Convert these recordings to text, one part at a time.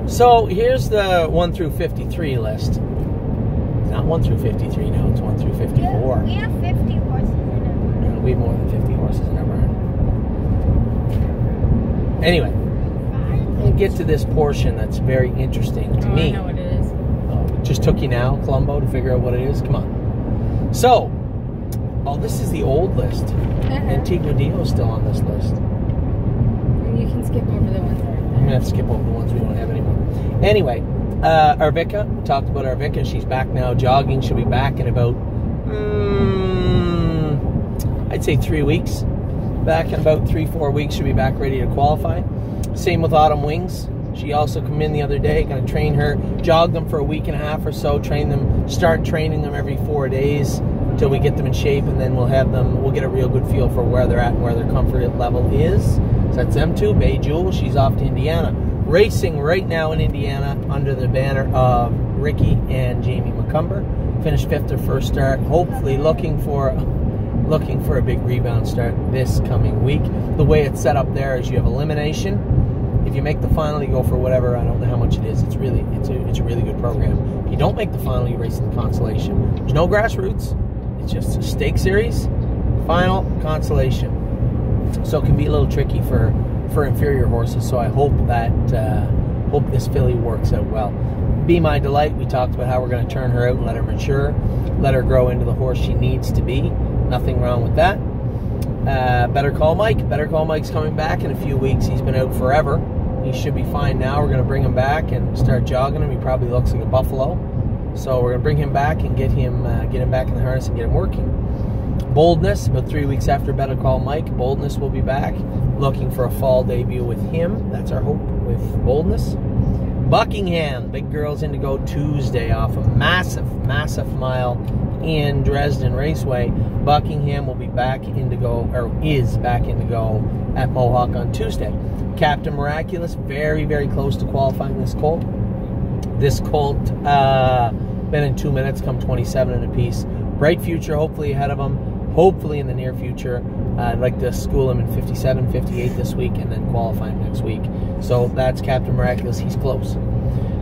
So here's the 1 through 53 list. It's not 1 through 53 now, it's 1 through 54. We have 50 horses in our barn. We have more than 50 horses in our barn. Anyway, we'll get to this portion that's very interesting to me. I know what it is. Oh, it just took you now, Columbo, to figure out what it is? Come on. So, this is the old list. Antigua Dio's still on this list. And you can skip over the ones that are there. I'm going to have to skip over the ones we don't have anymore. Anyway, Arvika, we talked about Arvika. She's back now jogging. She'll be back in about, I'd say 3 weeks. Back in about 3-4 weeks, she'll be back ready to qualify. Same with Autumn Wings. She also come in the other day, going to train her, jog them for a week and a half or so, train them, start training them every 4 days until we get them in shape, and then we'll get a real good feel for where they're at and where their comfort level is. So that's them two. Bay Jewel, she's off to Indiana. Racing right now in Indiana under the banner of Ricky and Jamie McCumber. Finished 5th their first start. Hopefully looking for a big rebound start this coming week. The way it's set up there is you have elimination. If you make the final, you go for whatever. I don't know how much it is. It's a really good program. If you don't make the final, you race in the consolation. There's no grassroots. It's just a stake series, final, consolation. So it can be a little tricky for inferior horses. So I hope that hope this filly works out well. Be My Delight. We talked about how we're going to turn her out and let her mature, let her grow into the horse she needs to be. Nothing wrong with that. Better Call Mike. Better Call Mike's coming back in a few weeks. He's been out forever. He should be fine now. We're going to bring him back and start jogging him. He probably looks like a buffalo. So we're going to bring him back and get him back in the harness and get him working. Boldness, about 3 weeks after Better Call Mike, Boldness will be back. Looking for a fall debut with him. That's our hope with Boldness. Buckingham, big girls Indigo Tuesday off a massive mile in Dresden Raceway. Buckingham will be back Indigo, or is back Indigo at Mohawk on Tuesday. Captain Miraculous, very, very close to qualifying this colt. This colt, been in 2 minutes, come 27 and a piece. Bright future, hopefully ahead of him. Hopefully in the near future. I'd like to school him in 57, 58 this week, and then qualify him next week. So that's Captain Miraculous. He's close.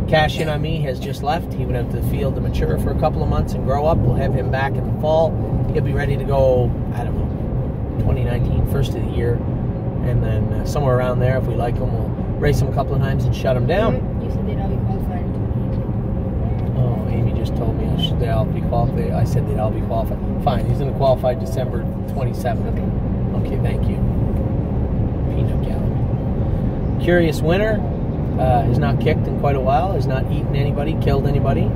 Cash In On Me has just left. He went out to the field to mature for a couple of months and grow up. We'll have him back in the fall. He'll be ready to go, I don't know, 2019, first of the year. And then somewhere around there, if we like him, we'll race him a couple of times and shut him down. You said they'd all be qualified in 2018. Oh, Amy just told me they all be qualified. I said they'd all be qualified. Fine, he's going to qualify December 27th. Okay, thank you. Peanut Gallery. Curious Winner has not kicked in quite a while, has not eaten anybody, killed anybody.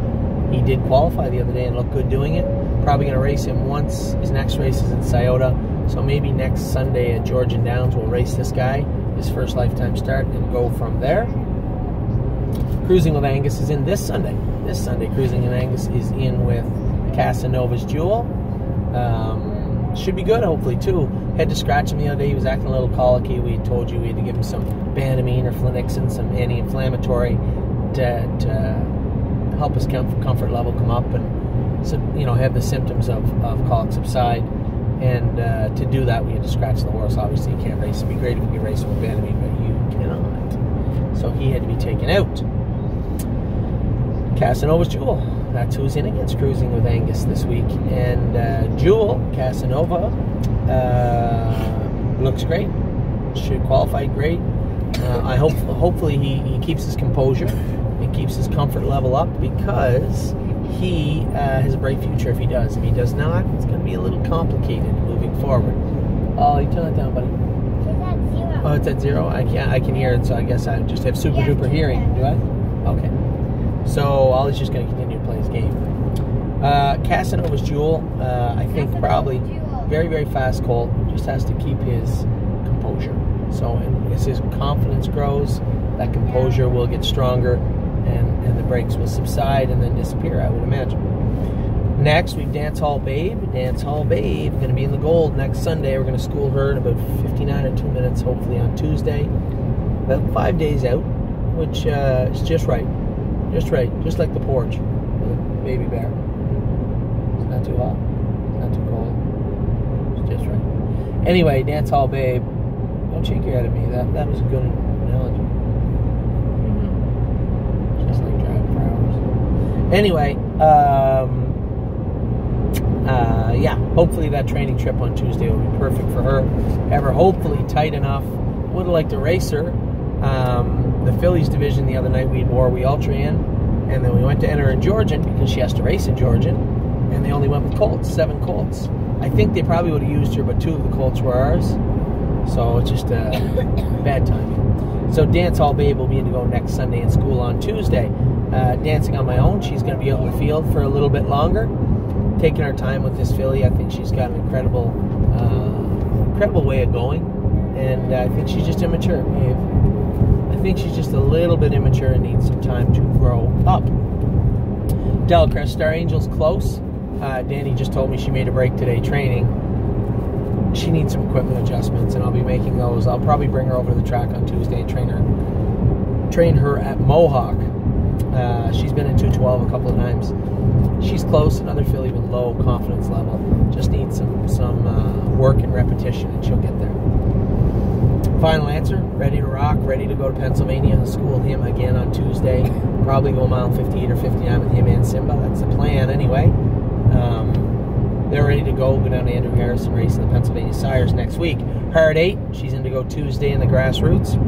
He did qualify the other day and looked good doing it. Probably going to race him once. His next race is in Scioto. So maybe next Sunday at Georgian Downs we'll race this guy, his first lifetime start, and go from there. Cruising with Angus is in this Sunday. This Sunday, Cruising with Angus is in with Casanova's Jewel. Should be good, hopefully, too. Had to scratch him the other day. He was acting a little colicky. We had told you we had to give him some Banamine or Flunixin, some anti-inflammatory to help his comfort level come up and, so, have the symptoms of colic subside. And to do that, we had to scratch the horse. Obviously, you can't race. It'd be great if you could race with Banamine, but you cannot. So he had to be taken out. Casanova's Jewel. That's who's in against Cruising with Angus this week. And Jewel, Casanova, looks great. Should qualify great. Hopefully he keeps his composure and keeps his comfort level up, because he has a bright future if he does. If he does not, it's going to be a little complicated moving forward. Oh, you turn that down, buddy. It's at 0. Oh, it's at 0. I can hear it, so I guess I just have super duper hearing. Do I? Okay. So Ollie's just going to continue to play his game. Casanova's Jewel, I think probably very, very fast colt. Just has to keep his composure. So as his confidence grows, that composure will get stronger, and the brakes will subside and then disappear, I would imagine. Next, we've Dance Hall Babe. Dance Hall Babe, going to be in the gold next Sunday. We're going to school her in about 59 or 2 minutes, hopefully on Tuesday. About 5 days out, which is just right. Just right, just like the porch with a baby bear. It's not too hot, it's not too cold. It's just right. Anyway, Dance Hall Babe. Don't shake your head at me. That was a good analogy. Anyway, yeah, hopefully that training trip on Tuesday will be perfect for her. Have her hopefully tight enough. Would have liked to race her. The fillies division the other night we wore Ultra in, and then we went to enter in Georgian because she has to race in Georgian, and they only went with colts, 7 colts. I think they probably would have used her, but 2 of the colts were ours. So it's just bad timing. So Dance Hall Babe will be in to go next Sunday in school on Tuesday. Dancing on my own, she's going to be out in the field for a little bit longer. Taking our time with this filly. I think she's got an incredible way of going, and I think she's just immature. I think she's just a little bit immature and needs some time to grow up. Delacrest Star Angel's close. Danny just told me she made a break today training. She needs some equipment adjustments, and I'll be making those. I'll probably bring her over to the track on Tuesday and train her at Mohawk. She's been in 212 a couple of times. She's close, another filly with low confidence level. Just needs some work and repetition, and she'll get there. Final answer, ready to rock, ready to go to Pennsylvania and school him again on Tuesday. Probably go mile 58 or 59 with him and Simba. That's the plan anyway. They're ready to go down to Andrew Harrison race in the Pennsylvania Sires next week. Her at 8, she's in to go Tuesday in the Grassroots.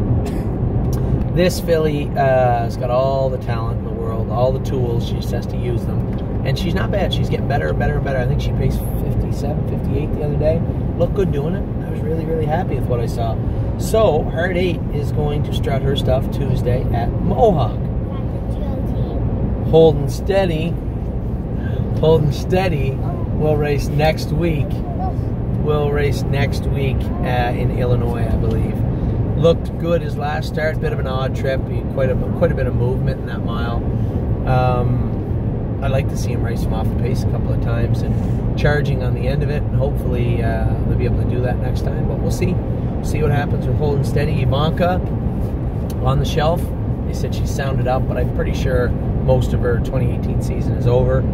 This filly has got all the talent in the world, all the tools. She just has to use them. And she's not bad. She's getting better and better and better. I think she paced 57, 58 the other day. Looked good doing it. I was really, really happy with what I saw. So, her at 8 is going to strut her stuff Tuesday at Mohawk. Holding steady. We'll race next week. In Illinois, I believe. Looked good his last start. Bit of an odd trip. Quite a bit of movement in that mile. I'd like to see him race him off the pace a couple of times and charging on the end of it. And hopefully they'll be able to do that next time. But we'll see. See what happens with Holding Steady. Ivanka on the shelf. They said she sounded up, but I'm pretty sure most of her 2018 season is over.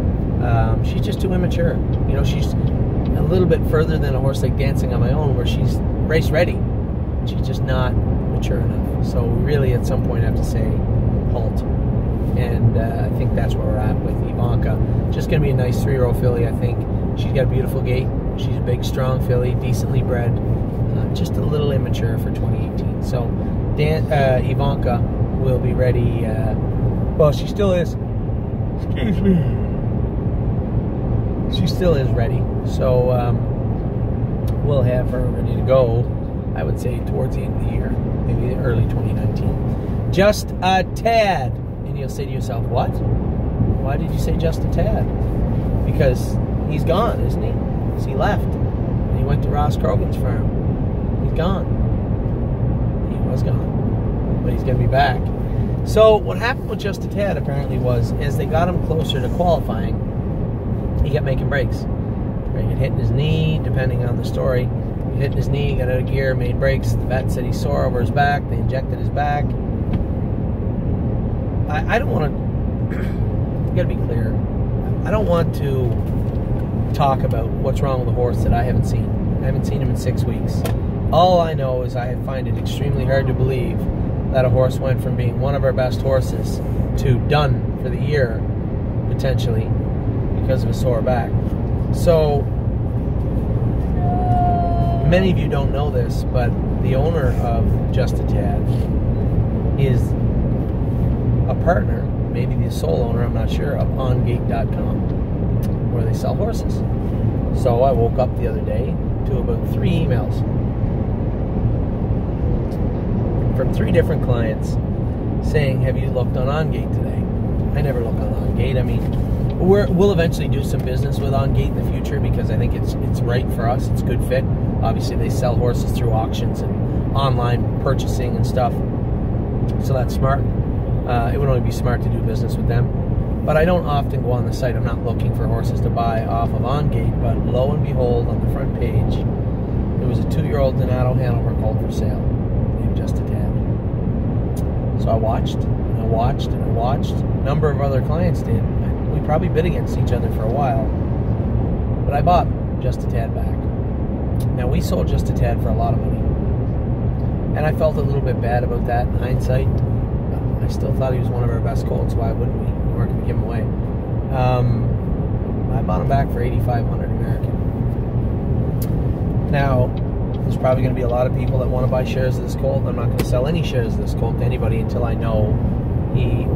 She's just too immature. You know, she's a little bit further than a horse like Dancing on My Own, where she's race ready. She's just not mature enough. So we really at some point have to say halt. And I think that's where we're at with Ivanka. Just going to be a nice 3-year-old filly, I think. She's got a beautiful gait. She's a big, strong filly, decently bred. Just a little immature for 2018. So Ivanka will be ready. Well, she still is. Excuse me. She still is ready. So we'll have her ready to go, I would say, towards the end of the year. Maybe early 2019. Just a tad. And you'll say to yourself, what? Why did you say just a tad? Because he's gone, isn't he? Because he left. And he went to Ross Krogan's farm. He's gone. He was gone. But he's going to be back. So what happened with Just a Tad apparently was, as they got him closer to qualifying, he kept making breaks. He got hit in his knee, depending on the story. He hit in his knee, got out of gear, made breaks. The vet said he's sore over his back. They injected his back. I don't want to, you got to be clear, I don't want to talk about what's wrong with a horse that I haven't seen. I haven't seen him in 6 weeks. All I know is I find it extremely hard to believe that a horse went from being one of our best horses to done for the year, potentially, because of a sore back. So, many of you don't know this, but the owner of Just a Tad is a partner, maybe the sole owner, I'm not sure, of OnGate.com, where they sell horses. So I woke up the other day to about 3 emails from 3 different clients saying, have you looked on OnGate today? I never look on OnGate. I mean, we'll eventually do some business with OnGate in the future because I think it's right for us. It's a good fit. Obviously, they sell horses through auctions and online purchasing and stuff. So that's smart. It would only be smart to do business with them. But I don't often go on the site. I'm not looking for horses to buy off of OnGate. But lo and behold, on the front page, there was a 2-year-old Donato Hanover colt for sale named Just a Tad. So I watched, and I watched, and I watched. A number of other clients did. We probably bid against each other for a while. But I bought Just a Tad back. Now, we sold Just a Tad for a lot of money. And I felt a little bit bad about that in hindsight. I still thought he was one of our best colts. Why wouldn't we? We weren't going to give him away. I bought him back for $8,500 American. Now, there's probably going to be a lot of people that want to buy shares of this colt. I'm not going to sell any shares of this colt to anybody until I know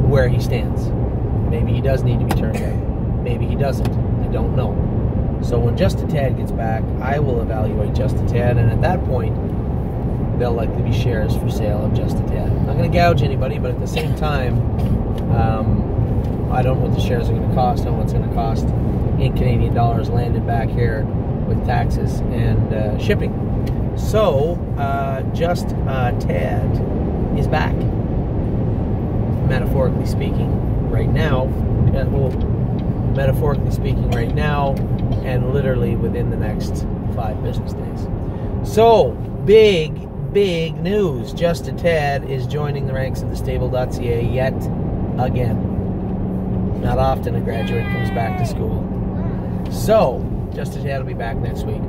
where he stands. Maybe he does need to be turned out. Maybe he doesn't. I don't know. So when Just a Tad gets back, I will evaluate Just a Tad, and at that point, there'll likely be shares for sale of Just a Tad. I'm not going to gouge anybody, but at the same time, I don't know what the shares are going to cost. I don't know what it's going to cost in Canadian dollars landed back here with taxes and shipping. So, Just a Tad is back. Metaphorically speaking, right now. Metaphorically speaking, right now, and literally within the next 5 business days. So, big news. Just a Tad is joining the ranks of TheStable.ca yet again. Not often a graduate comes back to school. So, Just a Tad will be back next week.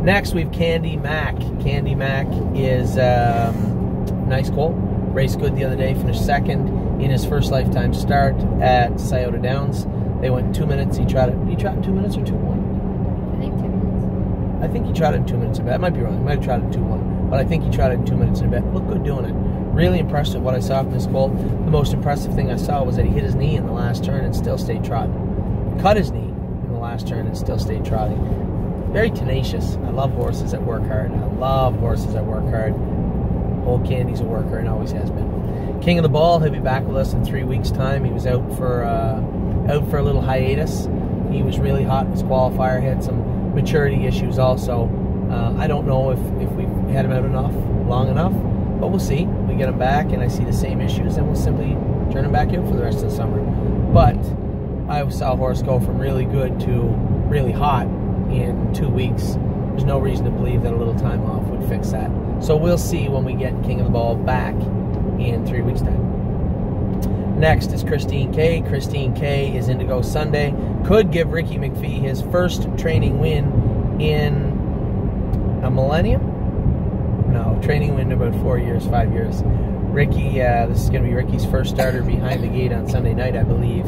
Next, we have Candy Mac. Candy Mac is nice colt. Raced good the other day. Finished second in his first lifetime start at Scioto Downs. They went 2 minutes. He tried it in 2 minutes or 2-1? I think 2 minutes. I think he tried it in 2 minutes and a bit. I might be wrong. He might have tried it in 2-1. But I think he tried it in 2 minutes and a bit. Looked good doing it. Really impressed with what I saw from this colt. The most impressive thing I saw was that he hit his knee in the last turn and still stayed trotting. Cut his knee in the last turn and still stayed trotting. Very tenacious. I love horses that work hard. I love horses that work hard. Old Candy's a worker and always has been. King of the Ball, he'll be back with us in 3 weeks' time. He was out for a little hiatus. He was really hot in his qualifier. He had some maturity issues also. I don't know if we've had him out long enough, but we'll see. We get him back and I see the same issues, and we'll simply turn him back out for the rest of the summer. But I saw a horse go from really good to really hot in 2 weeks. There's no reason to believe that a little time off would fix that. So we'll see when we get King of the Ball back in 3 weeks' time. Next is Christine K. Christine K is Indigo Sunday. Could give Ricky McPhee his first training win in a millennium? No, training win in about 4 years, 5 years. Ricky, this is going to be Ricky's first starter behind the gate on Sunday night, I believe,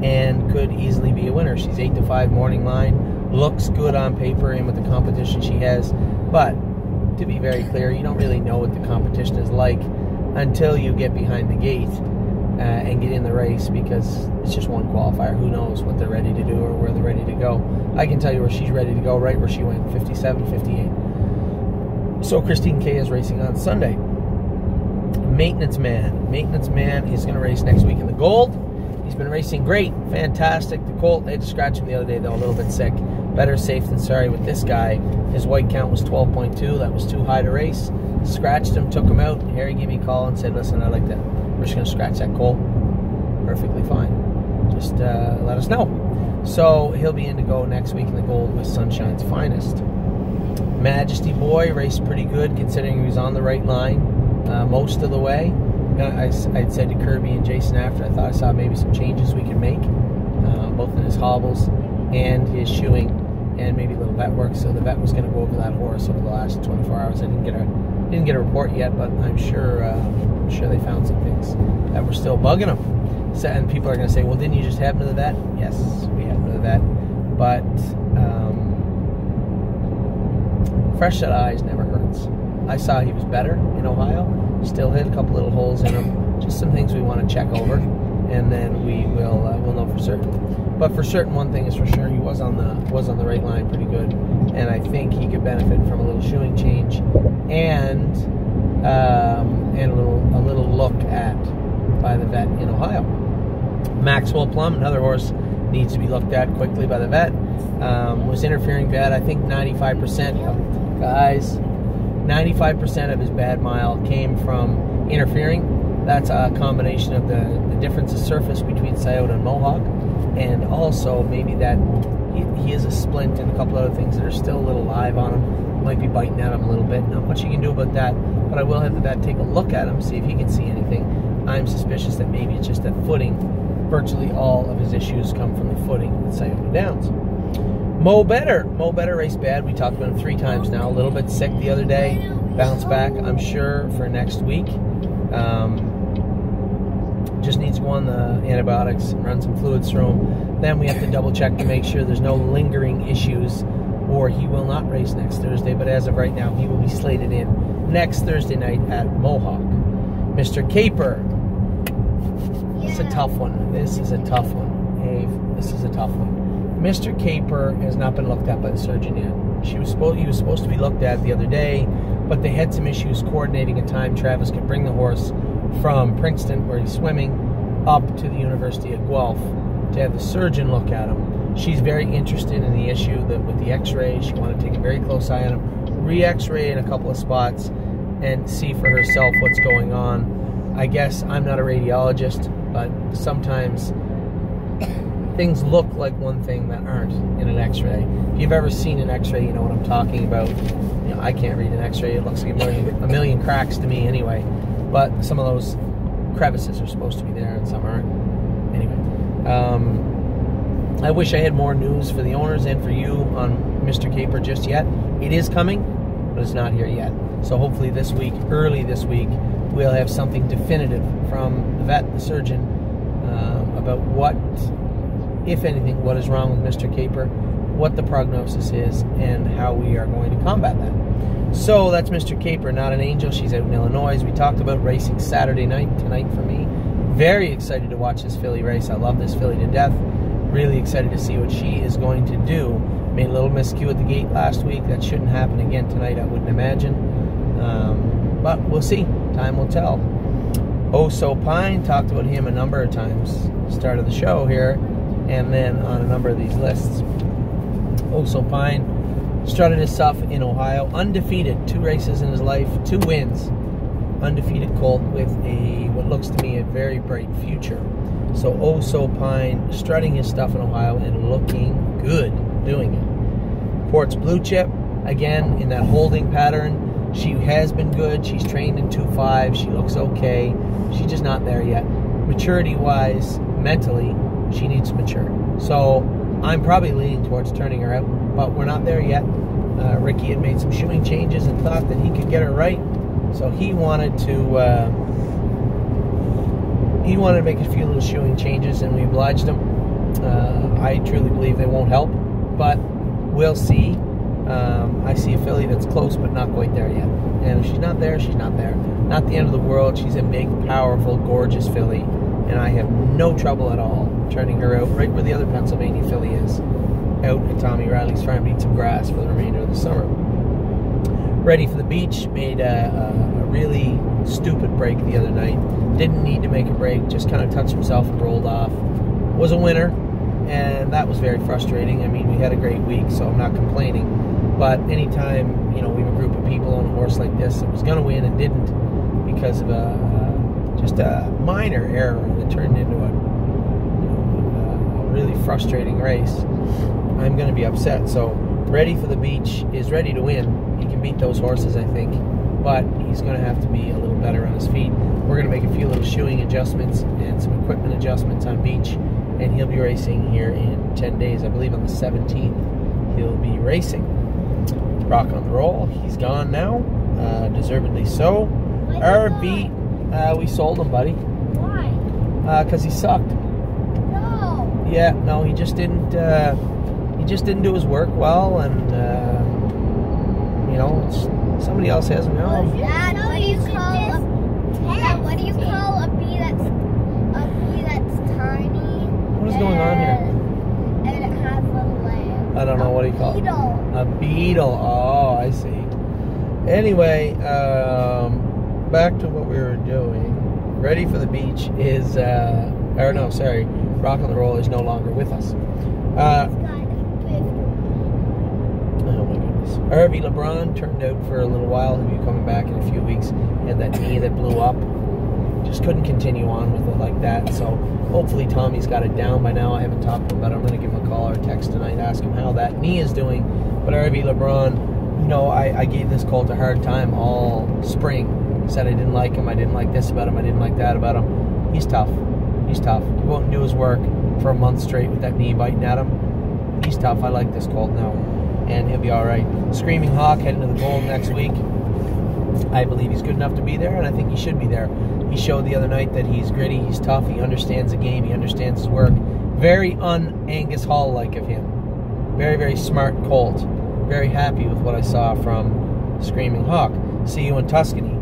and could easily be a winner. She's 8-5 morning line. Looks good on paper and with the competition she has, but to be very clear, you don't really know what the competition is like until you get behind the gate and get in the race, because it's just one qualifier. Who knows what they're ready to do or where they're ready to go. I can tell you where she's ready to go, right where she went, 57, 58. So Christine K is racing on Sunday. Maintenance Man. Maintenance Man is going to race next week in the Gold. He's been racing great, fantastic. The colt, they had to scratch him the other day, though, a little bit sick. Better safe than sorry with this guy. His white count was 12.2. That was too high to race. Scratched him, took him out. Harry gave me a call and said, listen, I like that. We're just going to scratch that colt. Perfectly fine. Just let us know. So he'll be in to go next week in the Gold with Sunshine's Finest. Majesty Boy raced pretty good considering he was on the right line most of the way. I'd said to Kirby and Jason after, I thought I saw maybe some changes we could make, both in his hobbles and his shoeing, and maybe a little vet work. So the vet was going to go over that horse over the last 24 hours. I didn't get a report yet, but I'm sure they found some things that were still bugging him. So, and people are going to say, well, didn't you just have him to the vet? Yes, we had him to the vet, but fresh set of eyes never hurts. I saw he was better in Ohio. Still hit a couple little holes in him. Just some things we want to check over, and then we'll know for certain. But for certain, one thing is for sure, he was on the right line pretty good, and I think he could benefit from a little shoeing change and a little look at by the vet in Ohio. Maxwell Plum, another horse, needs to be looked at quickly by the vet. Was interfering bad. I think 95% of guys. 95% of his bad mile came from interfering. That's a combination of the difference of surface between Scioto and Mohawk, and also maybe that he is a splint and a couple other things that are still a little live on him. Might be biting at him a little bit. Not much you can do about that, but I will have the vet take a look at him, see if he can see anything. I'm suspicious that maybe it's just that footing. Virtually all of his issues come from the footing at Scioto Downs. Mo Better raced bad. We talked about him 3 times now. A little bit sick the other day. Bounce back, I'm sure, for next week. just needs to go on the antibiotics and run some fluids through him. Then we have to double check to make sure there's no lingering issues, or he will not race next Thursday. But as of right now, he will be slated in next Thursday night at Mohawk. Mr. Caper. It's a tough one. This is a tough one, Ave. This is a tough one. Mr. Caper has not been looked at by the surgeon yet. He was supposed to be looked at the other day, but they had some issues coordinating a time Travis could bring the horse from Princeton, where he's swimming, up to the University of Guelph to have the surgeon look at him. She's very interested in the issue with the x-ray. She wanted to take a very close eye on him, re-x-ray in a couple of spots, and see for herself what's going on. I guess I'm not a radiologist, but sometimes things look like one thing that aren't in an x-ray. If you've ever seen an x-ray, you know what I'm talking about. You know, I can't read an x-ray. It looks like a million cracks to me anyway. But some of those crevices are supposed to be there and some aren't. Anyway, I wish I had more news for the owners and for you on Mr. Caper just yet. It is coming, but it's not here yet. So hopefully this week, early this week, we'll have something definitive from the vet, the surgeon, about what, if anything, what is wrong with Mr. Caper, what the prognosis is, and how we are going to combat that. So that's Mr. Caper, not an angel. She's out in Illinois. We talked about racing Saturday night, tonight for me. Very excited to watch this filly race. I love this filly to death. Really excited to see what she is going to do. Made a little miscue at the gate last week. That shouldn't happen again tonight, I wouldn't imagine. But we'll see. Time will tell. Oh So Pine, talked about him a number of times. Start of the show here, and then on a number of these lists. Oh So Pine strutted his stuff in Ohio, undefeated, 2 races in his life, 2 wins. Undefeated colt with what looks to me a very bright future. So Oh So Pine strutting his stuff in Ohio and looking good doing it. Port's Blue Chip, again in that holding pattern. She has been good. She's trained in 2.5. She looks okay. She's just not there yet. Maturity-wise, mentally, she needs to mature. So I'm probably leaning towards turning her out, but we're not there yet. Ricky had made some shoeing changes and thought that he could get her right. So he wanted to make a few little shoeing changes, and we obliged him. I truly believe they won't help, but we'll see. I see a filly that's close, but not quite there yet. And if she's not there, she's not there. Not the end of the world. She's a big, powerful, gorgeous filly, and I have no trouble at all turning her out right where the other Pennsylvania filly is, out at Tommy Riley's farm to eat some grass for the remainder of the summer. Ready for the beach. Made a really stupid break the other night. Didn't need to make a break. Just kind of touched himself and rolled off. Was a winner, and that was very frustrating. I mean, we had a great week, so I'm not complaining. But anytime, you know, we have a group of people on a horse like this that was going to win and didn't because of just a minor error that turned into a really frustrating race, I'm going to be upset. So Ready for the Beach is ready to win. He can beat those horses, I think, but he's going to have to be a little better on his feet. We're going to make a few little shoeing adjustments and some equipment adjustments on Beach, and he'll be racing here in 10 days. I believe on the 17th he'll be racing. Rock on the Roll, he's gone now, deservedly so. RB, we sold him, buddy. Why? Because he sucked. No. Yeah, no, he just didn't do his work well, and you know, somebody else has him now. Dad, what do you call a bee that's tiny? What is going on here? And it has little legs. I don't know, what do you call it? Beetle. A beetle. Oh, I see. Anyway, back to what we were doing. Ready for the Beach is, or no, sorry, Rock on the Roll is no longer with us. Oh my goodness. RV LeBron turned out for a little while. He'll be coming back in a few weeks. He had that knee that blew up. Just couldn't continue on with it like that. So hopefully Tommy's got it down by now. I haven't talked to him, but I'm going to give him a call or a text tonight, ask him how that knee is doing. But RV LeBron, you know, I gave this colt a hard time all spring. Said I didn't like him. I didn't like this about him. I didn't like that about him. He's tough. He's tough. He won't do his work for a month straight with that knee biting at him. He's tough. I like this colt now, and he'll be all right. Screaming Hawk heading to the Gold next week. I believe he's good enough to be there, and I think he should be there. He showed the other night that he's gritty, he's tough, he understands the game, he understands his work. Very un-Angus Hall-like of him. Very, very smart colt. Very happy with what I saw from Screaming Hawk. See you in Tuscany.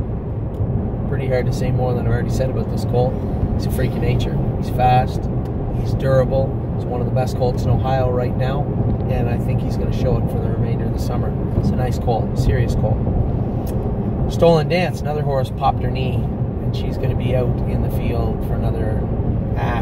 Pretty hard to say more than I've already said about this colt. He's a freak of nature. He's fast. He's durable. He's one of the best colts in Ohio right now, and I think he's going to show it for the remainder of the summer. It's a nice colt, a serious colt. Stolen Dance, another horse, popped her knee, and she's going to be out in the field for another,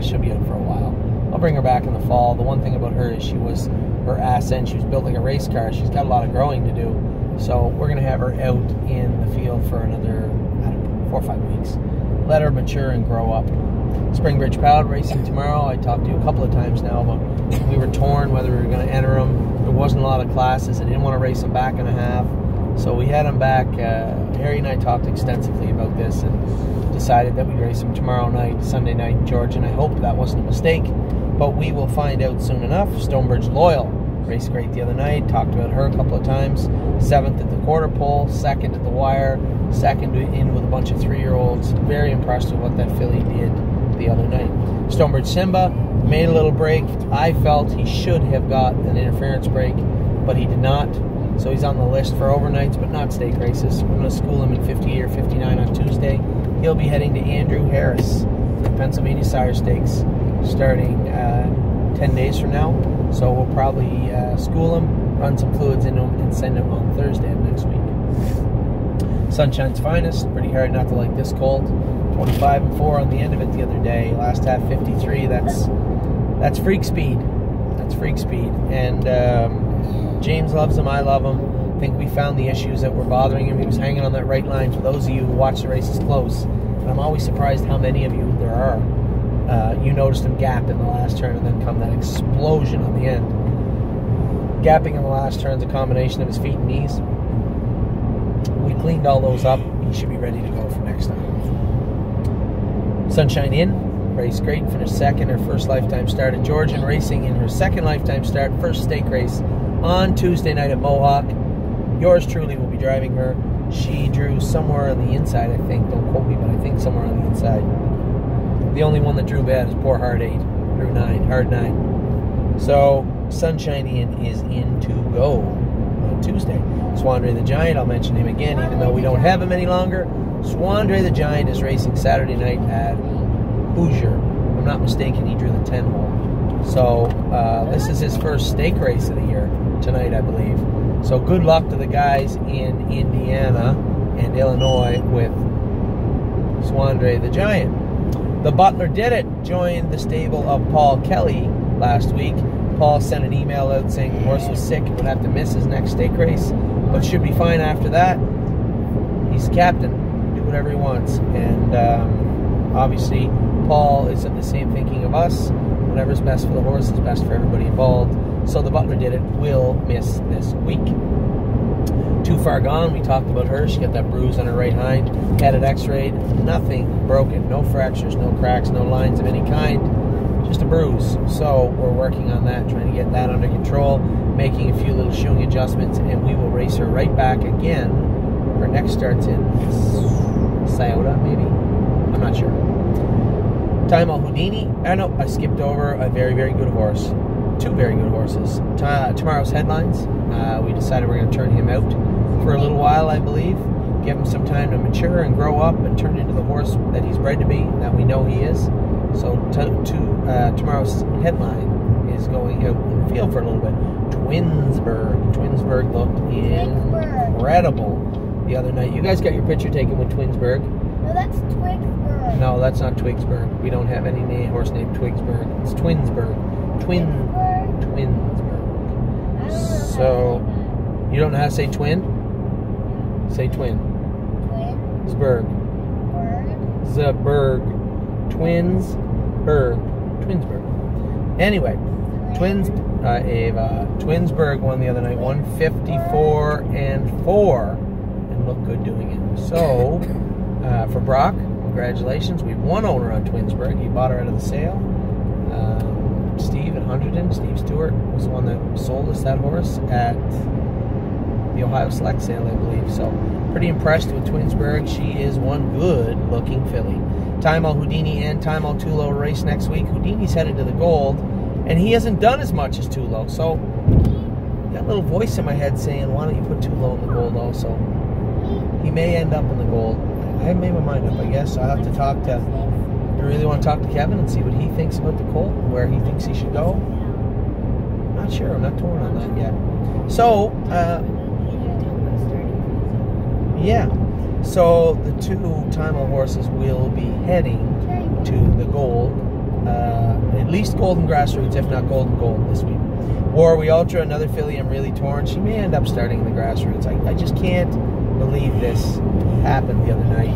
she'll be out for a while. I'll bring her back in the fall. The one thing about her is her ass end, she was built like a race car. She's got a lot of growing to do, so we're going to have her out in the field for another, I don't know, 4 or 5 weeks. Let her mature and grow up. Springbridge Proud racing tomorrow. I talked to you a couple of times now about we were torn whether we were going to enter them. There wasn't a lot of classes. I didn't want to race them back and a half. So we had them back. Harry and I talked extensively about this and decided that we'd race them tomorrow night, Sunday night in Georgia, and I hope that wasn't a mistake. But we will find out soon enough. Stonebridge Loyal raced great the other night. Talked about her a couple of times. 7th at the quarter pole, 2nd at the wire, 2nd in with a bunch of 3-year-olds. Very impressed with what that filly did the other night. Stonebridge Simba made a little break. I felt he should have got an interference break, but he did not. So he's on the list for overnights, but not stake races. We're going to school him in 58 or 59 on Tuesday. He'll be heading to Andrew Harris, the Pennsylvania Sire Stakes, starting 10 days from now. So we'll probably school him, run some fluids into him, and send him on Thursday of next week. Sunshine's Finest, pretty hard not to like this colt. 25-4 on the end of it the other day. Last half 53. That's freak speed. That's freak speed. And James loves him. I love him. I think we found the issues that were bothering him. He was hanging on that right line. For those of you who watch the races close, and I'm always surprised how many of you there are. You noticed him gap in the last turn and then come that explosion on the end. Gapping in the last turn is a combination of his feet and knees. We cleaned all those up. He should be ready to go for next time. Sunshine Inn, raced great, finished 2nd, her first lifetime start at Georgia, and racing in her 2nd lifetime start, first stake race on Tuesday night at Mohawk. Yours truly will be driving her. She drew somewhere on the inside, I think. Don't quote me, but I think somewhere on the inside. The only one that drew bad is poor Hard 8. Drew 9, Hard 9. So, Sunshine Inn is in to go on Tuesday. Swandre the Giant, I'll mention him again, even though we don't have him any longer. Swandre the Giant is racing Saturday night at Hoosier. If I'm not mistaken, he drew the 10 hole. So, this is his first stake race of the year, tonight, I believe. So, good luck to the guys in Indiana and Illinois with Swandre the Giant. The Butler Did It joined the stable of Paul Kelly last week. Paul sent an email out saying the horse was sick and would have to miss his next stake race, but should be fine after that. He's captain. Do whatever he wants. And obviously, Paul is of the same thinking of us. Whatever's best for the horse is best for everybody involved. So the Butler Did It will miss this week. Too Far Gone, we talked about her. She got that bruise on her right hind. Had it x-rayed. Nothing broken. No fractures, no cracks, no lines of any kind. Just a bruise. So we're working on that, trying to get that under control, making a few little shoeing adjustments, and we will race her right back again. Her next start's in Scioto, maybe? I'm not sure. Time Al Houdini. No, I skipped over a very, very good horse. 2 very good horses. Tomorrow's Headlines. We decided we're going to turn him out for a little while, I believe. Give him some time to mature and grow up and turn into the horse that he's bred to be, that we know he is. So tomorrow's Headline is going out in the field for a little bit. Twinsburg. Twinsburg looked incredible the other night. You guys got your picture taken with Twinsburg. No, that's Twigsburg. No, that's not Twigsburg. We don't have any horse named Twigsburg. It's Twinsburg. Twinsburg. So, you don't know how to say twin? Say twin. Twin. Zberg. Bird. Zberg. Twinsburg. Twinsburg. Anyway, Twinsburg won the other night, 154-4, and looked good doing it. So, for Brock, congratulations. We have one owner on Twinsburg. He bought her out of the sale. Steve at Hunterdon, Steve Stewart, was the one that sold us that horse at the Ohio Select sale, I believe. So Pretty impressed with Twinsburg. She is one good-looking filly. Time Houdini and Time Tulo race next week. Houdini's headed to the Gold, and he hasn't done as much as Tulo. So, got a little voice in my head saying, why don't you put Tulo in the Gold also? He may end up in the Gold. I haven't made my mind up, I guess. I'll have to talk to... I really want to talk to Kevin and see what he thinks about the colt, where he thinks he should go. Not sure. I'm not torn on that yet. So, yeah. So the 2 Time horses will be heading to the Gold, at least Golden Grassroots, if not Golden Gold this week. Warwi Ultra, another filly, I'm really torn. She may end up starting in the Grassroots. I just can't believe this happened the other night.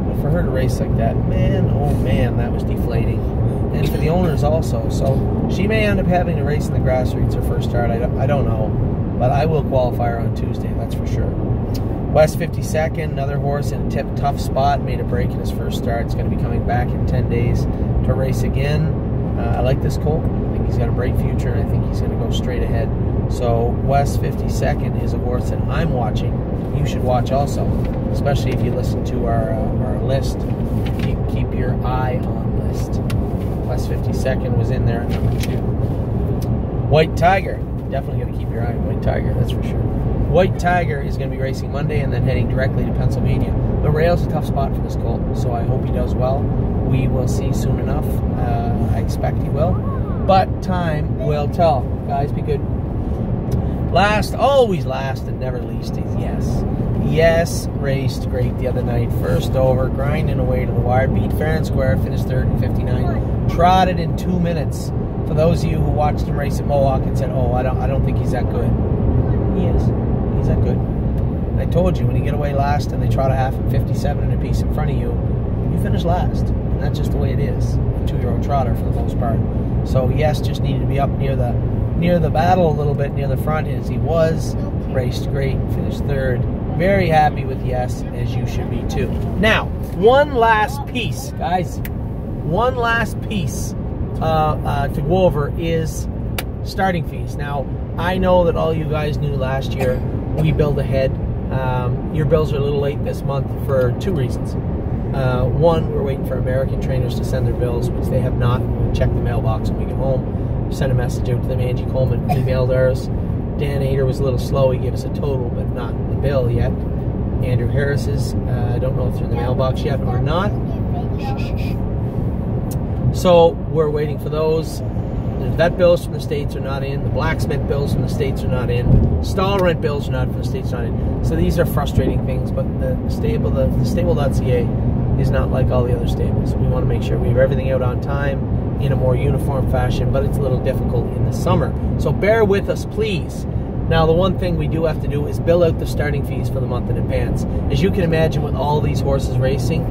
But for her to race like that, man, oh man, that was deflating. And for the owners also. So she may end up having to race in the Grassroots her first start. I don't know. But I will qualify her on Tuesday, that's for sure. West 52nd, another horse in a tough spot, made a break in his first start. He's going to be coming back in 10 days to race again. I like this colt. I think he's got a bright future, and I think he's going to go straight ahead. So West 52nd is a horse that I'm watching. You should watch also, especially if you listen to our list. Keep your eye on list. West 52nd was in there at number 2. White Tiger. Definitely going to keep your eye on White Tiger, that's for sure. White Tiger is going to be racing Monday and then heading directly to Pennsylvania. The rail's a tough spot for this colt, so I hope he does well. We will see soon enough. I expect he will. But time will tell. Guys, be good. Last, always last and never least is Yes. Yes raced great the other night. First over, grinding away to the wire. Beat fair and square, finished 3rd in 59. Trotted in 2 minutes. For those of you who watched him race at Mohawk and said, oh, I don't think he's that good. He is. He's that good. And I told you, when you get away last and they trot a half in 57 and a piece in front of you, you finish last. And that's just the way it is. A 2-year-old trotter for the most part. So Yes just needed to be up near the battle a little bit, near the front, as he was. Raced great, finished 3rd. Very happy with Yes, as you should be too. Now, one last piece, guys. One last piece to go over is starting fees. Now, I know that all you guys knew last year we billed ahead. Your bills are a little late this month for 2 reasons. One, we're waiting for American trainers to send their bills, which they have not. We'll check the mailbox when we get home. Send a message out to them. Angie Coleman emailed ours. Dan Ader was a little slow. He gave us a total, but not the bill yet. Andrew Harris's, I don't know if they're in the mailbox yet or not. So we're waiting for those. The vet bills from the States are not in. The blacksmith bills from the States are not in. Stall rent bills are not from the States not in. So these are frustrating things, but the TheStable.ca is not like all the other stables. We want to make sure we have everything out on time in a more uniform fashion, but it's a little difficult in the summer. So bear with us, please. Now, the one thing we do have to do is bill out the starting fees for the month in advance. As you can imagine, with all these horses racing,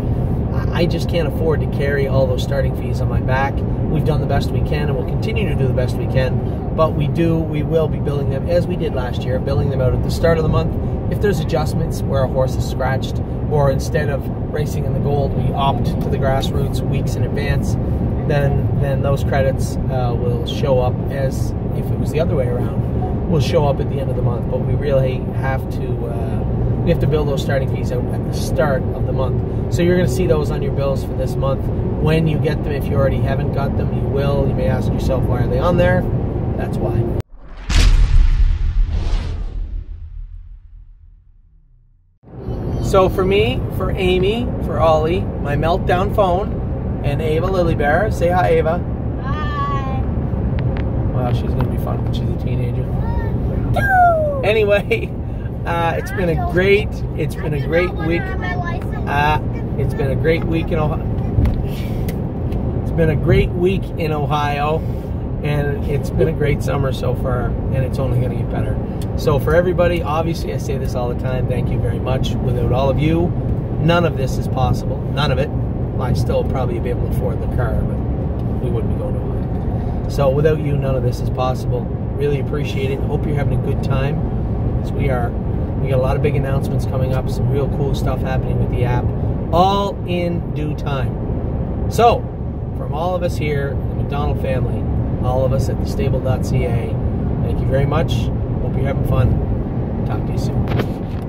I just can't afford to carry all those starting fees on my back. We've done the best we can, and we'll continue to do the best we can. But we will be billing them, as we did last year, billing them out at the start of the month. If there's adjustments where a horse is scratched, or instead of racing in the Gold, we opt to the Grassroots weeks in advance, then those credits will show up as if it was the other way around. Will show up at the end of the month. But we really have to bill those starting fees out at the start of the month. So you're going to see those on your bills for this month. When you get them, if you already haven't got them, you will. You may ask yourself, why are they on there? That's why. So for me, for Amy, for Ollie, my meltdown phone, and Ava Lilybear. Say hi, Ava. Hi. Wow, she's going to be fun when she's a teenager. Anyway, it's been a great week. It's been a great week in Ohio. It's been a great week in Ohio, and it's been a great summer so far, and it's only going to get better. So for everybody, obviously I say this all the time, thank you very much. Without all of you, none of this is possible. None of it. Well, I'd still probably be able to afford the car, but we wouldn't be going to Ohio. So without you, none of this is possible. Really appreciate it. Hope you're having a good time. As we got a lot of big announcements coming up, some real cool stuff happening with the app, all in due time. So, from all of us here, the McDonald family, all of us at TheStable.ca, thank you very much. Hope you're having fun. Talk to you soon.